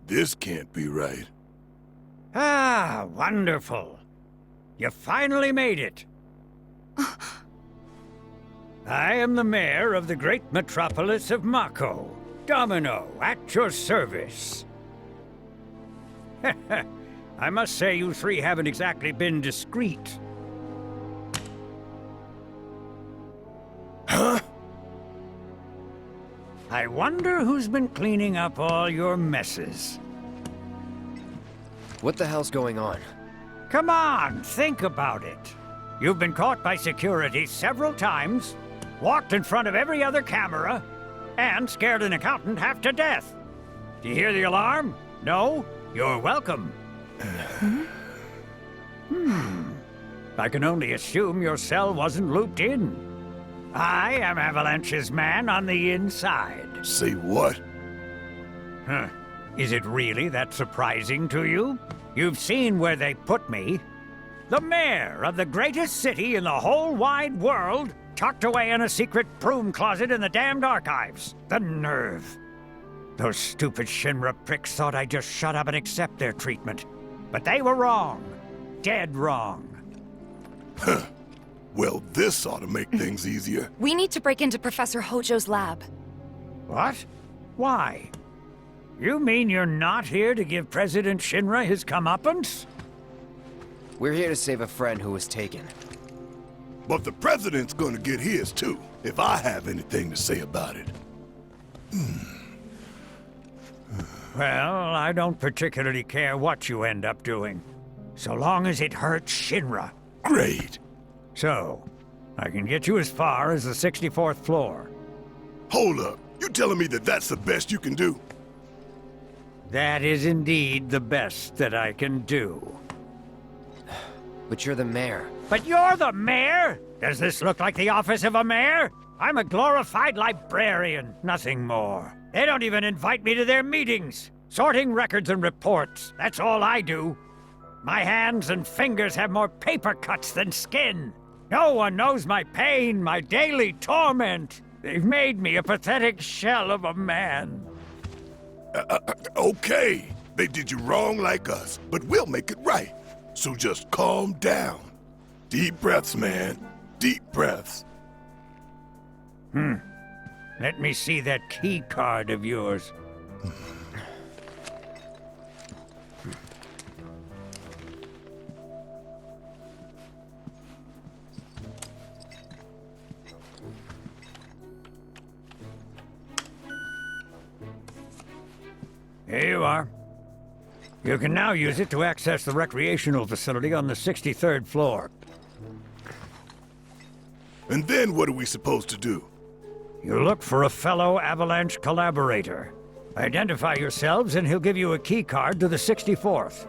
This can't be right. Ah, wonderful. You finally made it. I am the mayor of the great metropolis of Mako. Domino, at your service. I must say you three haven't exactly been discreet. Huh? I wonder who's been cleaning up all your messes. What the hell's going on? Come on, think about it. You've been caught by security several times, walked in front of every other camera, and scared an accountant half to death. Do you hear the alarm? No? You're welcome. I can only assume your cell wasn't looped in. I am Avalanche's man on the inside. Say what? Huh. Is it really that surprising to you? You've seen where they put me. The mayor of the greatest city in the whole wide world, tucked away in a secret broom closet in the damned archives. The nerve. Those stupid Shinra pricks thought I'd just shut up and accept their treatment. But they were wrong. Dead wrong. Huh. Well, this ought to make things easier. We need to break into Professor Hojo's lab. What? Why? You mean you're not here to give President Shinra his comeuppance? We're here to save a friend who was taken. But the president's gonna get his too, if I have anything to say about it. Well, I don't particularly care what you end up doing, so long as it hurts Shinra. Great. So, I can get you as far as the 64th floor. Hold up. You telling me that that's the best you can do? That is indeed the best that I can do. But you're the mayor. But you're the mayor? Does this look like the office of a mayor? I'm a glorified librarian, nothing more. They don't even invite me to their meetings. Sorting records and reports, that's all I do. My hands and fingers have more paper cuts than skin. No one knows my pain, my daily torment. They've made me a pathetic shell of a man. Okay. They did you wrong like us, but we'll make it right. So just calm down. Deep breaths, man. Deep breaths. Let me see that key card of yours. Here you are. You can now use it to access the recreational facility on the 63rd floor. And then what are we supposed to do? You look for a fellow Avalanche collaborator. Identify yourselves and he'll give you a key card to the 64th.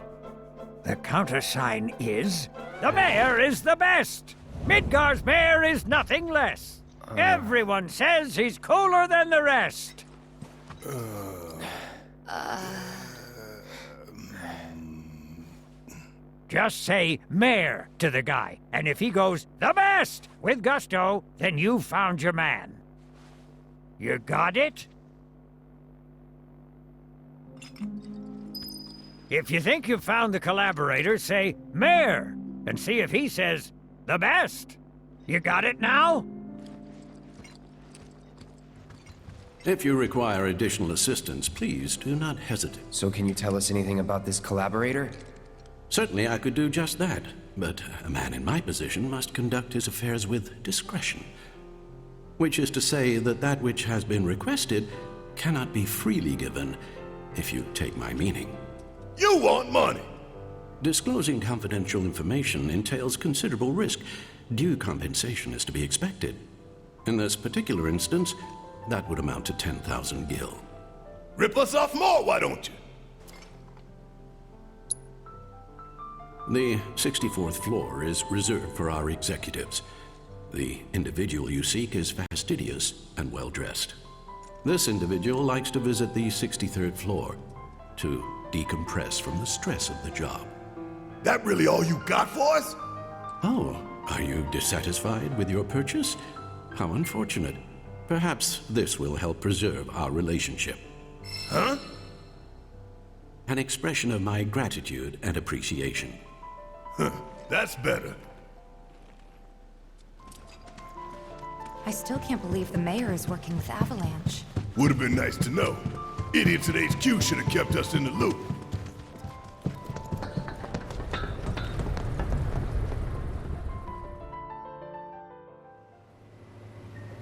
The countersign is... The mayor is the best! Midgar's mayor is nothing less! Everyone says he's cooler than the rest! Just say mayor to the guy, and if he goes, the best, with gusto, then you found your man. You got it? If you think you've found the collaborator, say mayor, and see if he says, the best. You got it now? If you require additional assistance, please do not hesitate. So can you tell us anything about this collaborator? Certainly I could do just that, but a man in my position must conduct his affairs with discretion. Which is to say that that which has been requested cannot be freely given, if you take my meaning. You want money! Disclosing confidential information entails considerable risk. Due compensation is to be expected. In this particular instance, that would amount to 10,000 gil. Rip us off more, why don't you? The 64th floor is reserved for our executives. The individual you seek is fastidious and well-dressed. This individual likes to visit the 63rd floor to decompress from the stress of the job. That really all you got for us? Oh, are you dissatisfied with your purchase? How unfortunate. Perhaps this will help preserve our relationship. Huh? An expression of my gratitude and appreciation. Huh, that's better. I still can't believe the mayor is working with Avalanche. Would have been nice to know. Idiots at HQ should have kept us in the loop.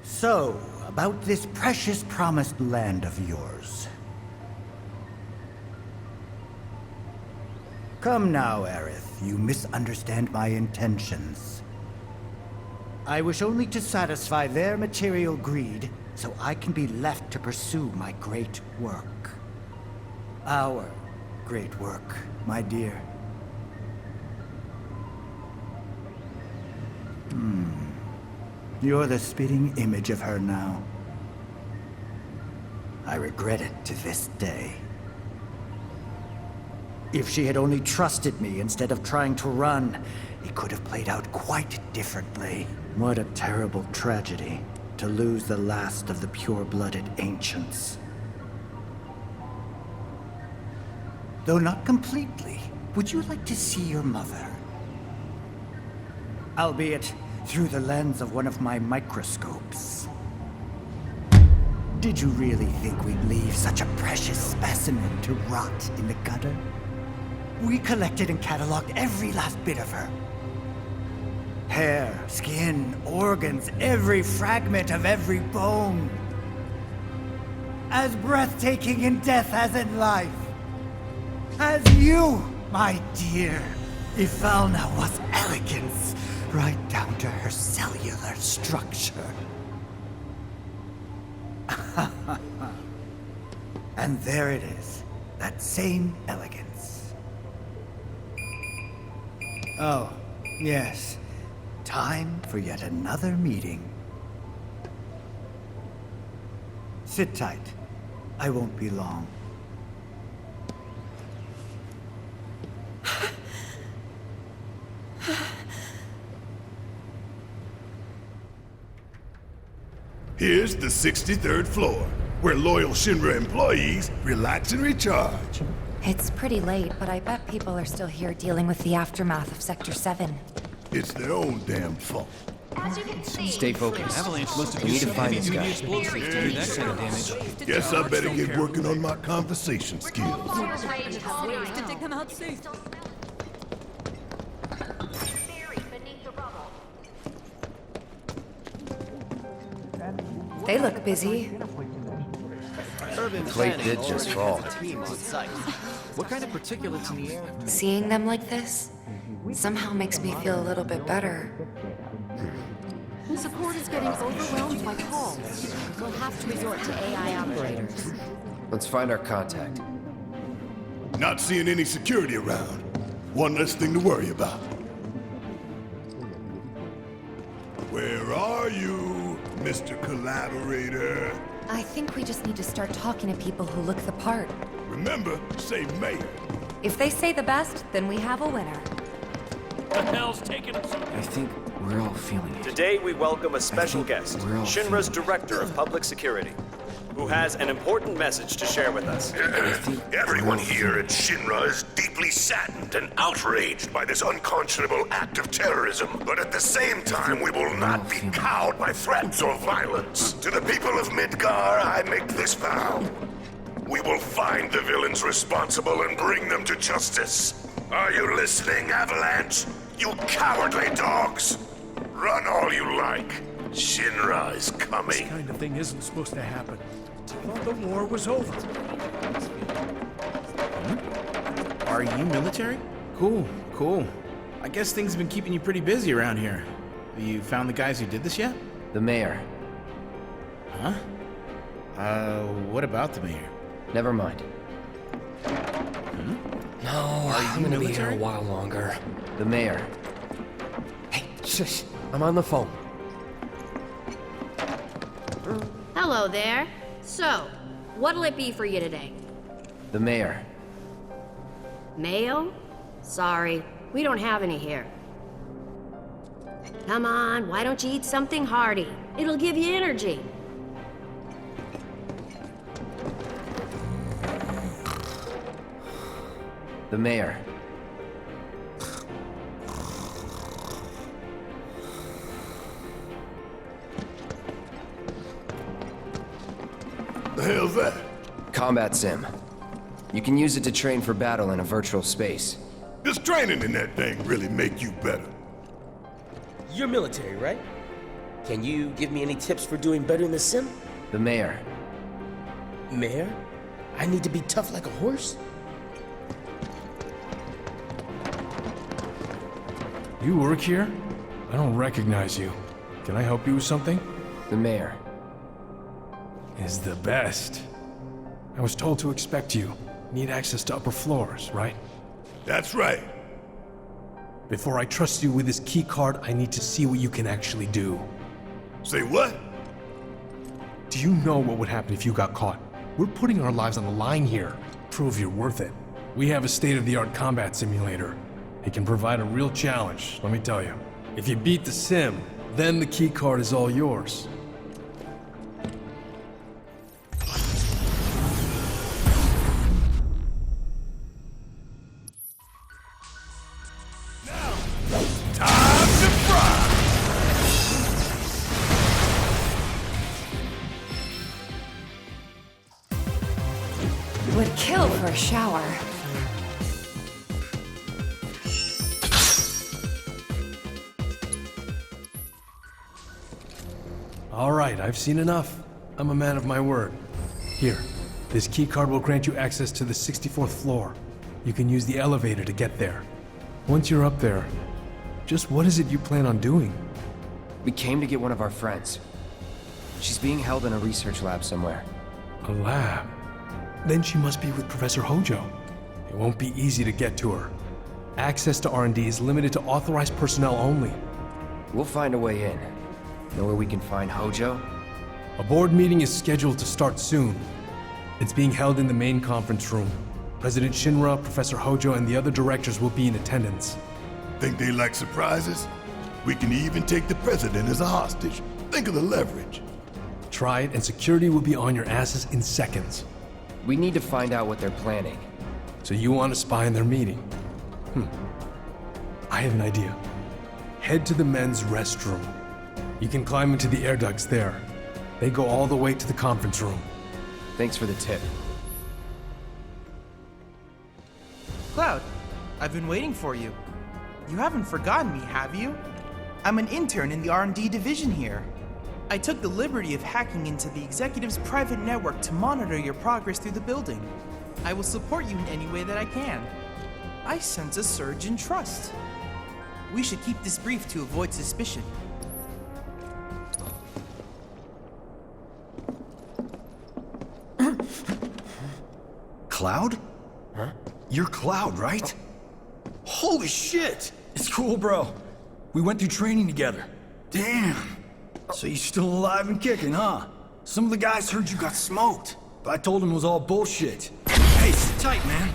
So, about this precious promised land of yours. Come now, Aerith, you misunderstand my intentions. I wish only to satisfy their material greed, so I can be left to pursue my great work. Our great work, my dear. You're the spitting image of her now. I regret it to this day. If she had only trusted me instead of trying to run, it could have played out quite differently. What a terrible tragedy, to lose the last of the pure-blooded ancients. Though not completely, would you like to see your mother? Albeit through the lens of one of my microscopes. Did you really think we'd leave such a precious specimen to rot in the gutter? We collected and cataloged every last bit of her. Hair, skin, organs, every fragment of every bone. As breathtaking in death as in life. As you, my dear. Ifalna was elegance, right down to her cellular structure. And there it is, that same elegance. Oh, yes. Time for yet another meeting. Sit tight. I won't be long. Here's the 63rd floor, where loyal Shinra employees relax and recharge. It's pretty late, but I bet people are still here dealing with the aftermath of Sector 7. It's their own damn fault. As you can see, Stay focused. Avalanche must have We need used to find this guy. explosives to do that kind of damage. Guess I better get working on my conversation skills. Fires rage calm down. To dig them out safe. Buried beneath the rubble. They look busy. Plate did just fall. What kind of particulates in the air? Seeing them like this somehow makes me feel a little bit better. Support is getting overwhelmed by calls. We'll have to resort to AI operators. Let's find our contact. Not seeing any security around. One less thing to worry about. Where are you, Mr. Collaborator? I think we just need to start talking to people who look the part. Remember, say mayor. If they say the best, then we have a winner. I think we're all feeling it. Today we welcome a special think guest, we're all Shinra's feeling it. Director of Public Security, who has an important message to share with us. Everyone here at Shinra is deeply saddened and outraged by this unconscionable act of terrorism. But at the same time, we will not be cowed by threats or violence. To the people of Midgar, I make this vow. We will find the villains responsible and bring them to justice. Are you listening, Avalanche? You cowardly dogs! Run all you like. Shinra is coming. This kind of thing isn't supposed to happen. I thought the war was over. Are you military? Cool, cool. I guess things have been keeping you pretty busy around here. Have you found the guys who did this yet? The mayor. Huh? What about the mayor? Never mind. No, I'm gonna be here a while longer. The mayor. Hey, shush. I'm on the phone. Hello there. So, what'll it be for you today? The mayor. Mayo? Sorry, we don't have any here. Come on, why don't you eat something hearty? It'll give you energy. The mayor. The hell's that? Combat sim. You can use it to train for battle in a virtual space. Does training in that thing really make you better? You're military, right? Can you give me any tips for doing better in the sim? The mayor. Mayor? I need to be tough like a horse? You work here? I don't recognize you. Can I help you with something? The mayor. Is the best. I was told to expect you. Need access to upper floors, right? That's right. Before I trust you with this key card, I need to see what you can actually do. Say what? Do you know what would happen if you got caught? We're putting our lives on the line here. Prove you're worth it. We have a state-of-the-art combat simulator. It can provide a real challenge, let me tell you. If you beat the sim, then the key card is all yours. Would kill for a shower. All right, I've seen enough. I'm a man of my word. Here, this key card will grant you access to the 64th floor. You can use the elevator to get there. Once you're up there, just what is it you plan on doing? We came to get one of our friends. She's being held in a research lab somewhere. A lab? Then she must be with Professor Hojo. It won't be easy to get to her. Access to R&D is limited to authorized personnel only. We'll find a way in. Know where we can find Hojo? A board meeting is scheduled to start soon. It's being held in the main conference room. President Shinra, Professor Hojo, and the other directors will be in attendance. Think they like surprises? We can even take the president as a hostage. Think of the leverage. Try it, and security will be on your asses in seconds. We need to find out what they're planning. So you want to spy in their meeting? I have an idea. Head to the men's restroom. You can climb into the air ducts there. They go all the way to the conference room. Thanks for the tip. Cloud, I've been waiting for you. You haven't forgotten me, have you? I'm an intern in the R&D division here. I took the liberty of hacking into the executive's private network to monitor your progress through the building. I will support you in any way that I can. I sense a surge in trust. We should keep this brief to avoid suspicion. Cloud? Huh? You're Cloud, right? Holy shit! It's cool, bro. We went through training together. Damn. So you're still alive and kicking, huh? Some of the guys heard you got smoked, but I told them it was all bullshit. Hey, sit tight, man.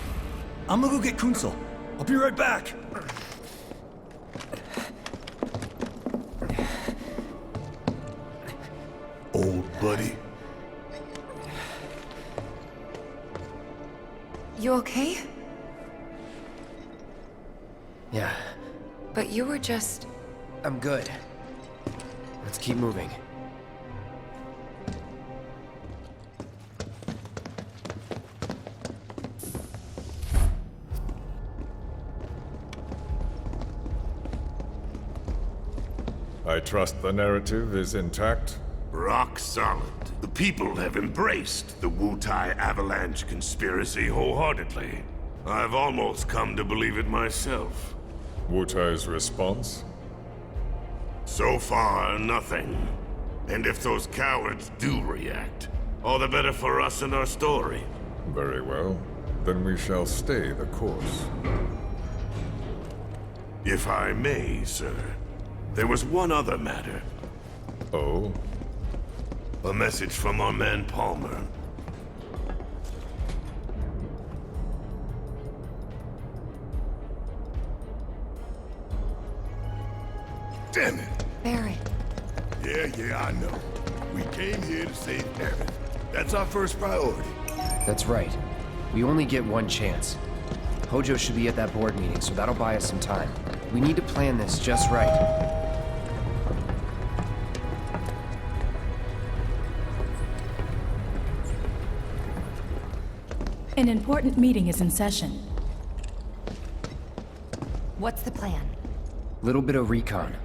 I'm gonna go get Kunsel. I'll be right back. Old buddy. You okay? Yeah, But you were just... I'm good. Let's keep moving. I trust the narrative is intact? Rock solid. The people have embraced the Wutai Avalanche conspiracy wholeheartedly. I've almost come to believe it myself. Wutai's response? So far, nothing. And if those cowards do react, all the better for us and our story. Very well. Then we shall stay the course. If I may, sir. There was one other matter. Oh? A message from our man Palmer. Damn it! Barrett. Yeah, I know. We came here to save Aerith. That's our first priority. That's right. We only get one chance. Hojo should be at that board meeting, so that'll buy us some time. We need to plan this just right. An important meeting is in session. What's the plan? Little bit of recon.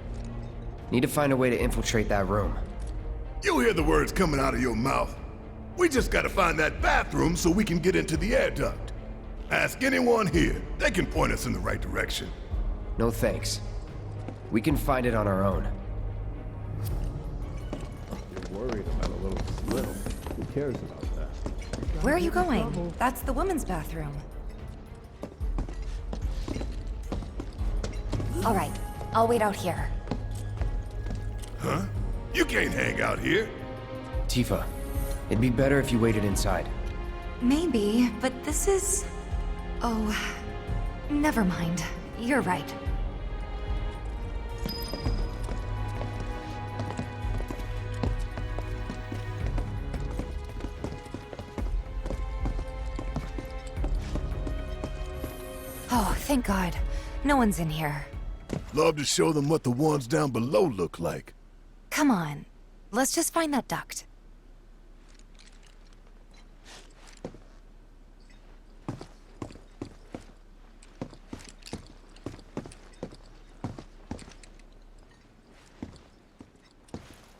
Need to find a way to infiltrate that room. You hear the words coming out of your mouth. We just gotta find that bathroom so we can get into the air duct. Ask anyone here. They can point us in the right direction. No thanks. We can find it on our own. You're worried about a little sliddle. Who cares about that? Where are you going? That's the women's bathroom. All right, I'll wait out here. Huh? You can't hang out here. Tifa, it'd be better if you waited inside. Maybe, but this is... Oh, never mind. You're right. Oh, thank God. No one's in here. Love to show them what the ones down below look like. Come on. Let's just find that duct.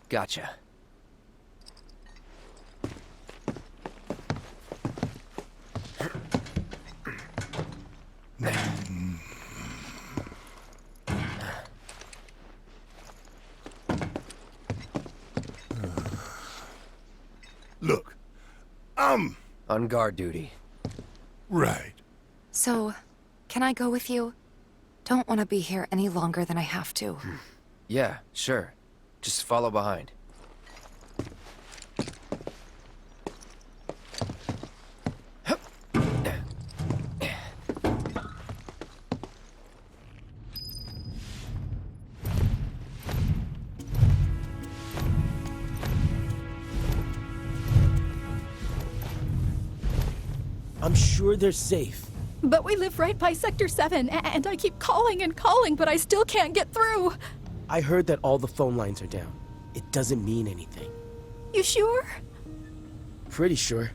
Gotcha. Look, I'm... on guard duty. Right. So, can I go with you? Don't want to be here any longer than I have to. Yeah, sure. Just follow behind. I'm sure they're safe. But we live right by Sector 7, and I keep calling and calling, but I still can't get through. I heard that all the phone lines are down. It doesn't mean anything. You sure? Pretty sure.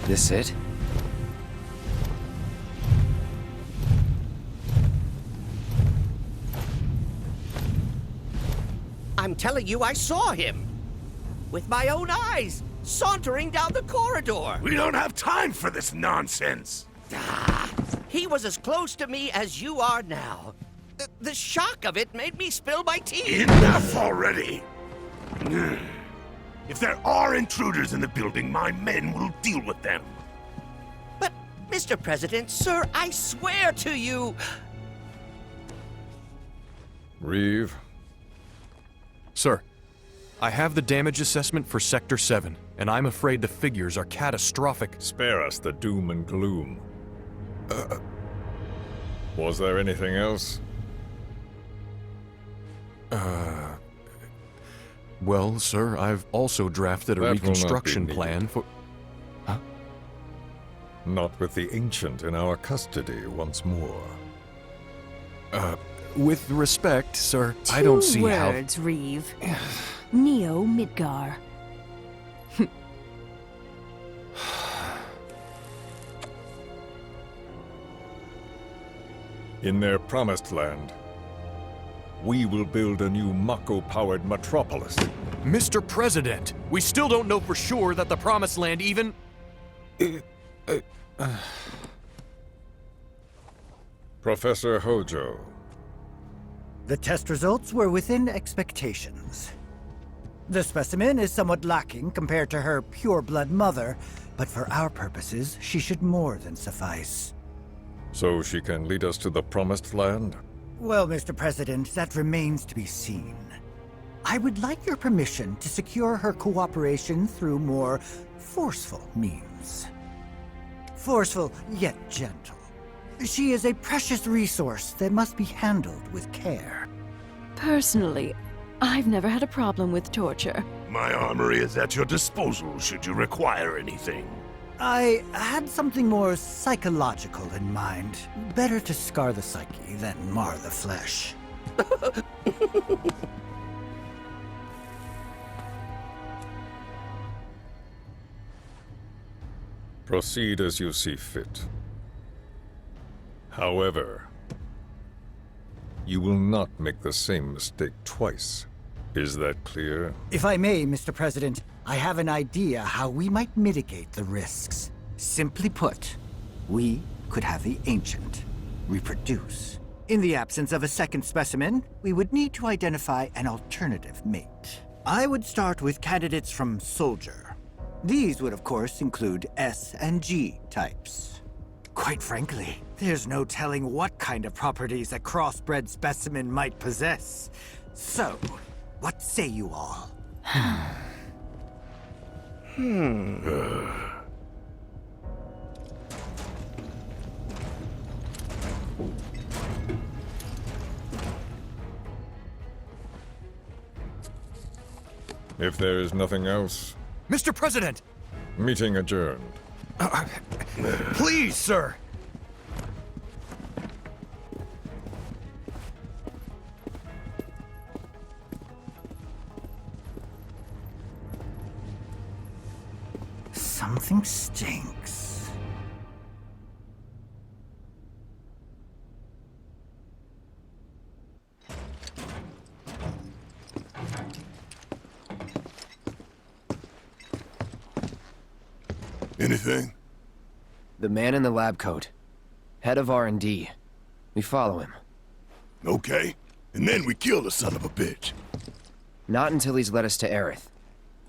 This it? I'm telling you, I saw him. With my own eyes, sauntering down the corridor. We don't have time for this nonsense. He was as close to me as you are now. The shock of it made me spill my tea. Enough already! If there are intruders in the building, my men will deal with them. But, Mr. President, sir, I swear to you... Reeve? Sir, I have the damage assessment for Sector 7, and I'm afraid the figures are catastrophic. Spare us the doom and gloom. Was there anything else? Well, sir, I've also drafted a That will not be reconstruction needed. plan for... Huh? Not with the Ancient in our custody once more. With respect, sir, I don't see how... 2 words, Reeve. Neo Midgar. In their promised land, we will build a new Mako-powered metropolis. Mr. President, we still don't know for sure that the Promised Land even... Professor Hojo. The test results were within expectations. The specimen is somewhat lacking compared to her pure-blood mother, but for our purposes, she should more than suffice. So she can lead us to the Promised Land? Well, Mr. President, that remains to be seen. I would like your permission to secure her cooperation through more forceful means. Forceful, yet gentle. She is a precious resource that must be handled with care. Personally, I've never had a problem with torture. My armory is at your disposal should you require anything. I had something more psychological in mind. Better to scar the psyche than mar the flesh. Proceed as you see fit. However, you will not make the same mistake twice. Is that clear? If I may, Mr. President, I have an idea how we might mitigate the risks. Simply put, we could have the Ancient reproduce. In the absence of a second specimen, we would need to identify an alternative mate. I would start with candidates from Soldier. These would, of course, include S and G types. Quite frankly, there's no telling what kind of properties a crossbred specimen might possess. So, what say you all? If there is nothing else, Mr. President! meeting adjourned. Please, sir! Something stinks. Anything? The man in the lab coat. Head of R&D. We follow him. Okay. And then we kill the son of a bitch. Not until he's led us to Aerith.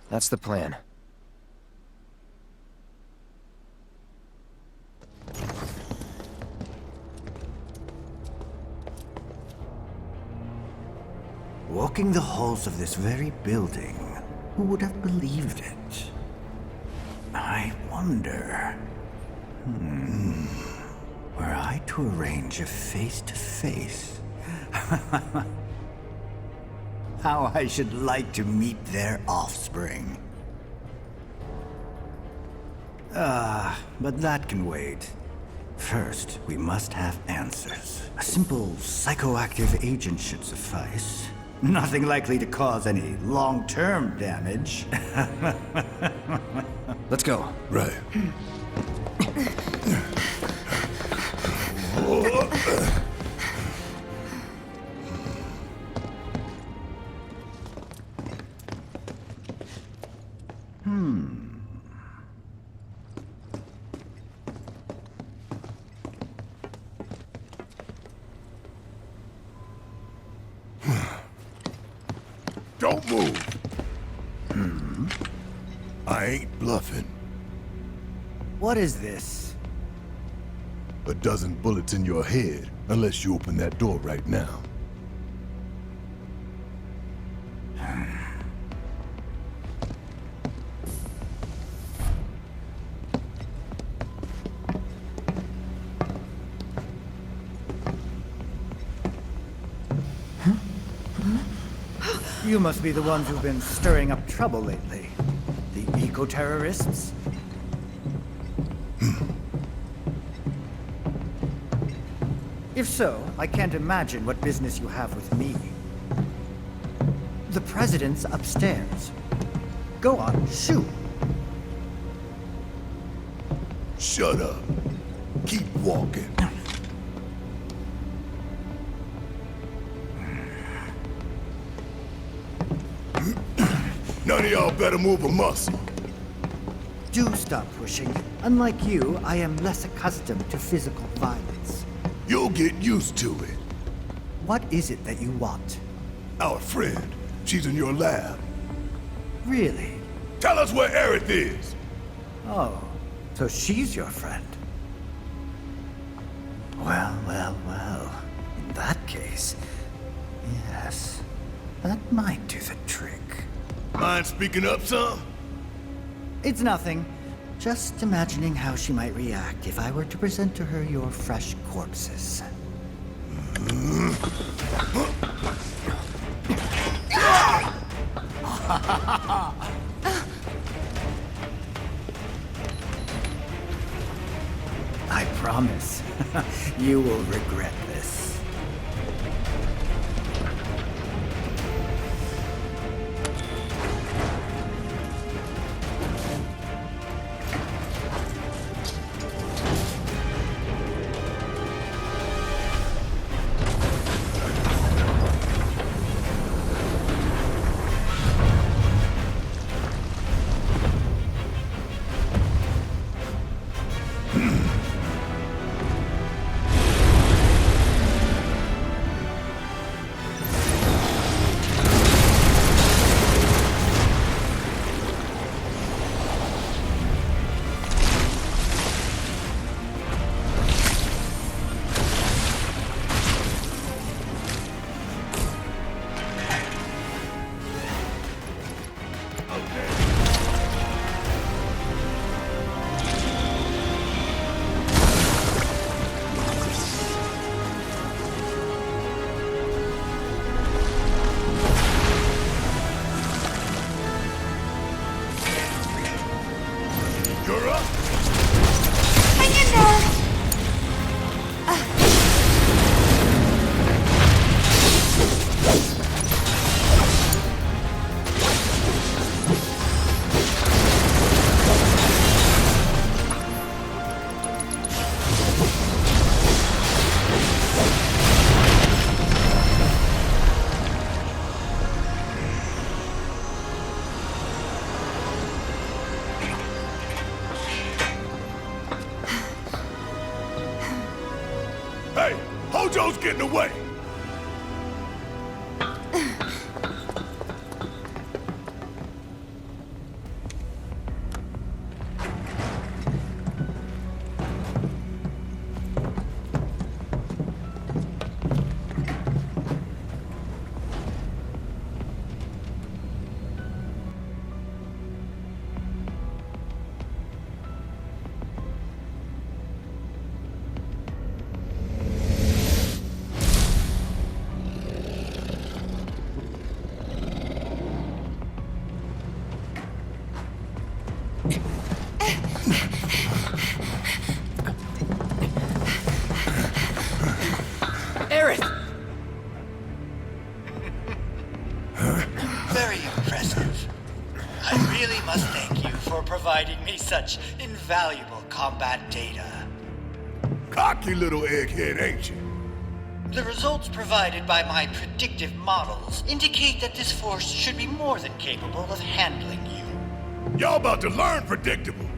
That's the plan. Walking the halls of this very building, who would have believed it? I wonder... Were I to arrange a face-to-face... How I should like to meet their offspring. But that can wait. First, we must have answers. A simple psychoactive agent should suffice. Nothing likely to cause any long-term damage. Let's go. Right. Don't move. I ain't bluffing. What is this? A dozen bullets in your head, unless you open that door right now. You must be the ones who've been stirring up trouble lately. The eco-terrorists? If so, I can't imagine what business you have with me. The president's upstairs. Go on, shoot. Shut up. Keep walking. None of y'all better move a muscle. Do stop pushing. Unlike you, I am less accustomed to physical violence. You'll get used to it. What is it that you want? Our friend. She's in your lab. Really? Tell us where Aerith is. Oh, so she's your friend. Well, well, well. In that case, yes, that might do the trick. Mind speaking up some? It's nothing. Just imagining how she might react if I were to present to her your fresh corpses. I promise, you will regret this. Hey, Hojo's getting away! Very impressive. I really must thank you for providing me such invaluable combat data. Cocky little egghead, ain't you? The results provided by my predictive models indicate that this force should be more than capable of handling you. Y'all about to learn predictable.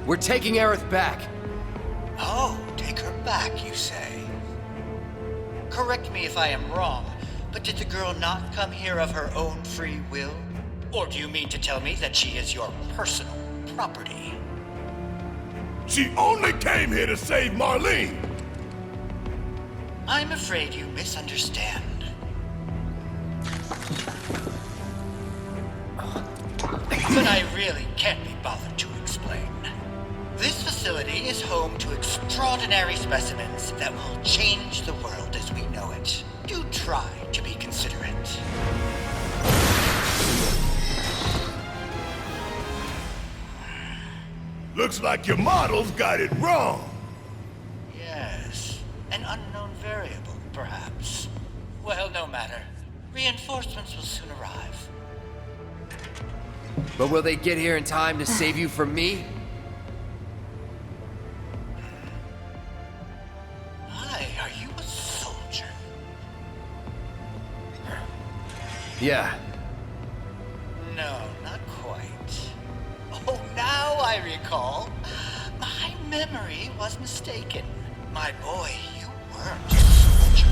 We're taking Aerith back. Oh, take her back, you say? Correct me if I am wrong, but did the girl not come here of her own free will? Or do you mean to tell me that she is your personal property? She only came here to save Marlene! I'm afraid you misunderstand. But I really can't be bothered to explain. This facility is home to extraordinary specimens that will change the world as we know it. Do try to be considerate. Looks like your models got it wrong. Yes, an unknown variable, perhaps. Well, no matter. Reinforcements will soon arrive. But will they get here in time to save you from me? Hi, are you a soldier? Yeah. No, not quite. Oh, now I recall. My memory was mistaken. My boy, you weren't a soldier.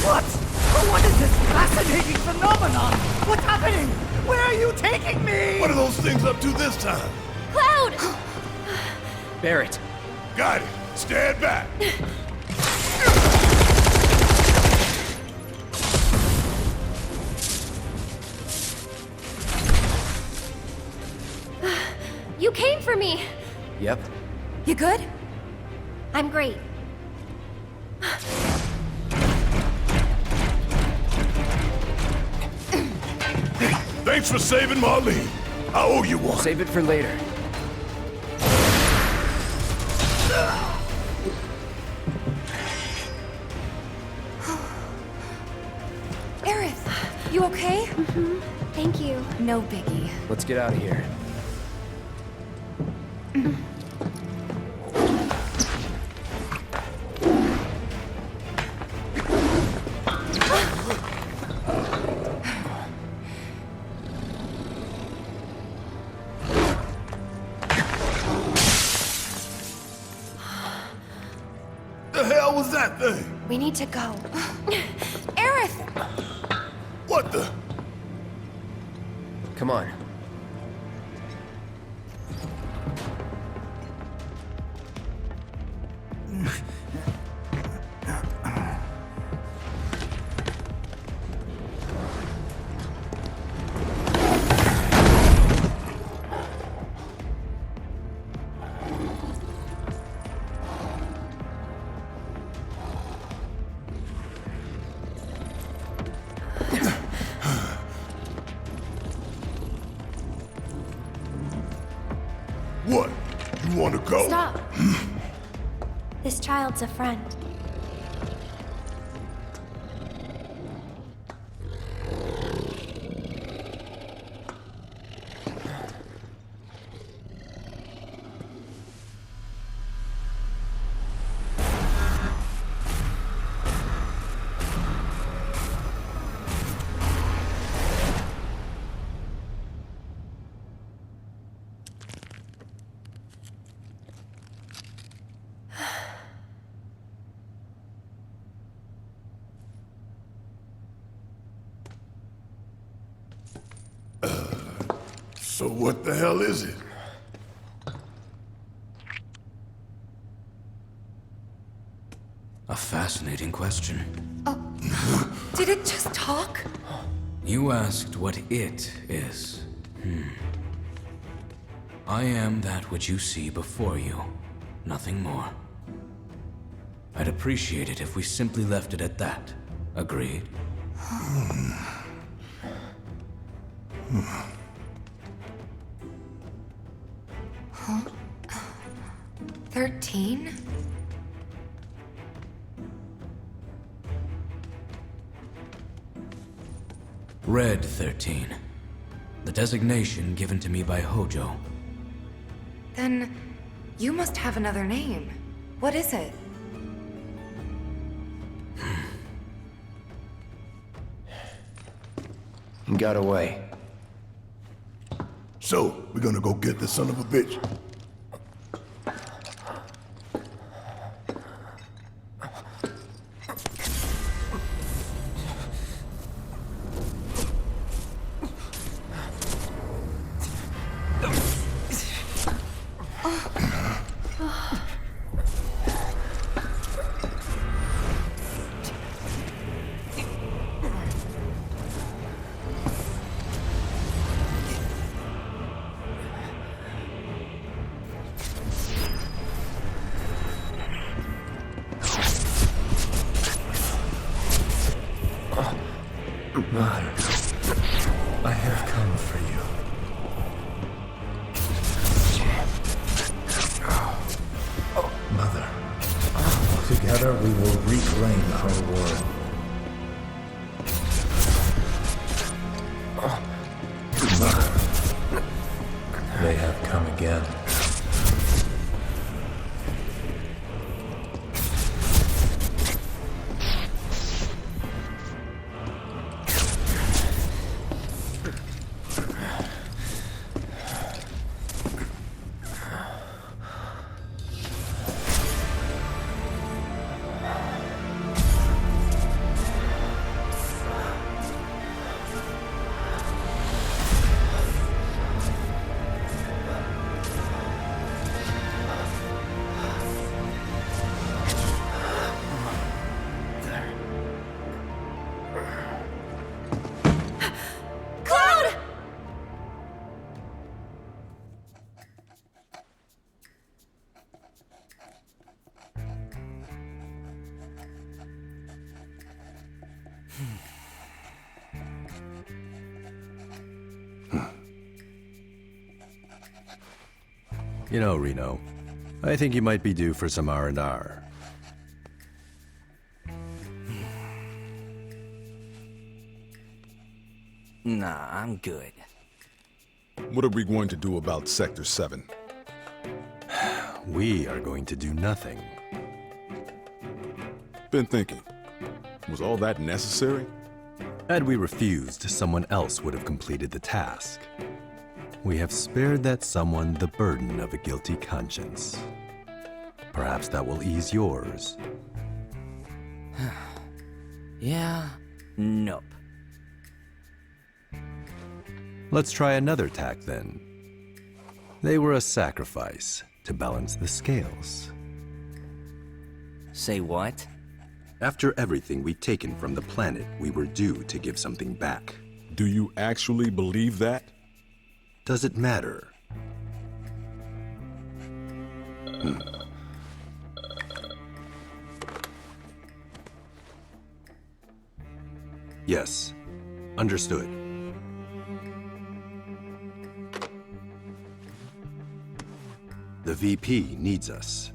What? What is this fascinating phenomenon? What's happening? Where are you taking me? What are those things up to this time? Cloud! Barrett. Got it. Stand back. for me. Yep. You good? I'm great. Thanks for saving Marlene. I owe you one. Save it for later. Aerith, you okay? Mm-hmm. Thank you. No biggie. Let's get out of here. The hell was that thing? We need to go. Aerith! What the? Come on. What? You want to go? Stop. This child's a friend. So what the hell is it? A fascinating question. Did it just talk? You asked what it is. I am that which you see before you. Nothing more. I'd appreciate it if we simply left it at that. Agreed? 13? Red 13. The designation given to me by Hojo. Then you must have another name. What is it? He got away. So, we're gonna go get this son of a bitch. Mother, I have come for you. Mother, together we will reclaim our world. Mother, they have come again. You know, Reno, I think you might be due for some R&R. Nah, I'm good. What are we going to do about Sector 7? We are going to do nothing. Been thinking. Was all that necessary? Had we refused, someone else would have completed the task. We have spared that someone the burden of a guilty conscience. Perhaps that will ease yours. Yeah, nope. Let's try another tack then. They were a sacrifice to balance the scales. Say what? After everything we'd taken from the planet, we were due to give something back. Do you actually believe that? Does it matter? Yes, understood. The VP needs us.